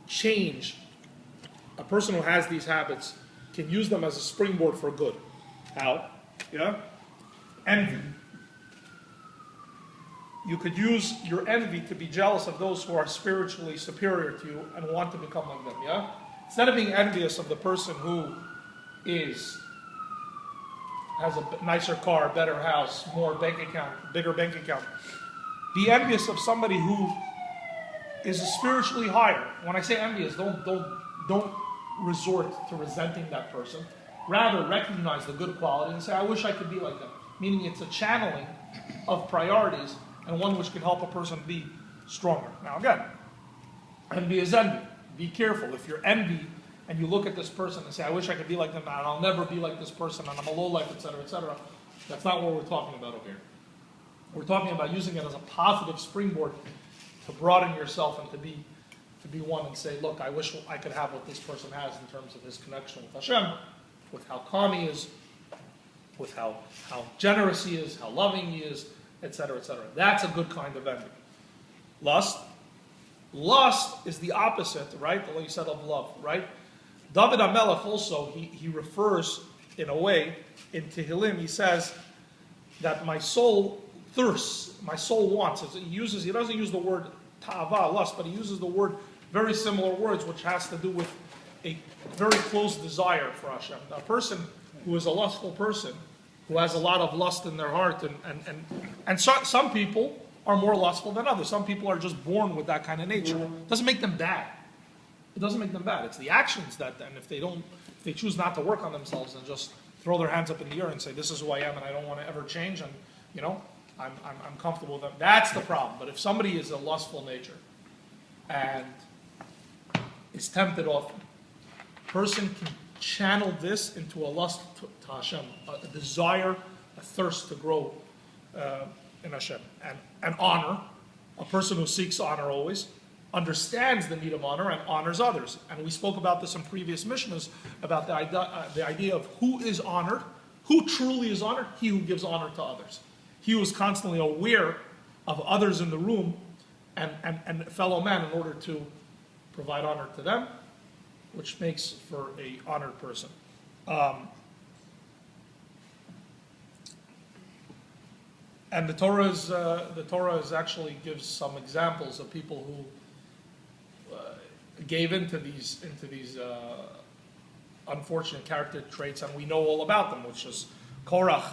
change, a person who has these habits can use them as a springboard for good. How? Yeah? Envy. You could use your envy to be jealous of those who are spiritually superior to you and want to become like them, yeah? Instead of being envious of the person who has a nicer car, better house, more bank account, bigger bank account, be envious of somebody who is spiritually higher. When I say envious, don't resort to resenting that person. Rather, recognize the good quality and say, I wish I could be like them. Meaning it's a channeling of priorities and one which can help a person be stronger. Now again, envy is envy. Be careful. If you're envy and you look at this person and say, I wish I could be like them and I'll never be like this person and I'm a lowlife, etc., that's not what we're talking about over here. We're talking about using it as a positive springboard to broaden yourself and to be one and say, look, I wish I could have what this person has in terms of his connection with Hashem, with how calm he is, with how generous he is, how loving he is, etc., etc. That's a good kind of envy. Lust. Lust is the opposite, right? The way you said of love, right? David HaMelech also, he refers in a way, in Tehillim, he says that my soul thirsts, my soul wants. He doesn't use the word ta'ava, lust, but he uses the word, very similar words, which has to do with a very close desire for Hashem. A person who is a lustful person, who has a lot of lust in their heart, and some people are more lustful than others. Some people are just born with that kind of nature. It doesn't make them bad. It doesn't make them bad. It's the actions that, and if they choose not to work on themselves and just throw their hands up in the air and say, this is who I am and I don't want to ever change, and I'm comfortable with them. That's the problem. But if somebody is a lustful nature and is tempted often, a person can channel this into a lust to Hashem, a desire, a thirst to grow in Hashem. And honor, a person who seeks honor always, understands the need of honor and honors others. And we spoke about this in previous Mishnahs, about the idea of who is honored, who truly is honored, he who gives honor to others. He who is constantly aware of others in the room and fellow man in order to provide honor to them, which makes for a honored person. And the Torah is actually gives some examples of people who gave into these unfortunate character traits, and we know all about them, which is Korach.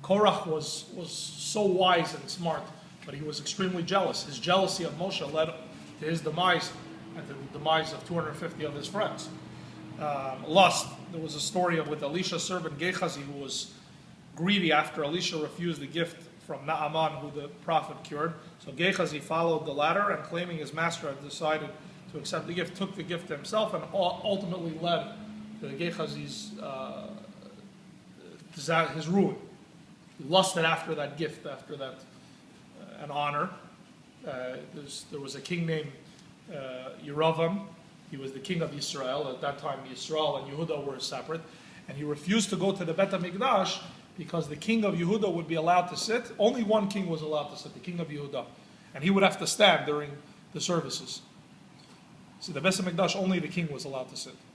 Korach was so wise and smart, but he was extremely jealous. His jealousy of Moshe led to his demise and to the demise of 250 of his friends. Lust. There was a story with Elisha's servant Gehazi, who was greedy after Elisha refused the gift from Naaman, who the prophet cured. So Gehazi followed the latter, and claiming his master had decided to accept the gift, took the gift himself, and ultimately led to Gehazi's his ruin. He lusted after that gift, after that an honor. There was a king named Yeravam. He was the king of Israel. At that time, Israel and Yehuda were separate. And he refused to go to the Bet HaMikdash because the king of Yehuda would be allowed to sit. Only one king was allowed to sit, the king of Yehuda. And he would have to stand during the services. So the Bet HaMikdash, only the king was allowed to sit.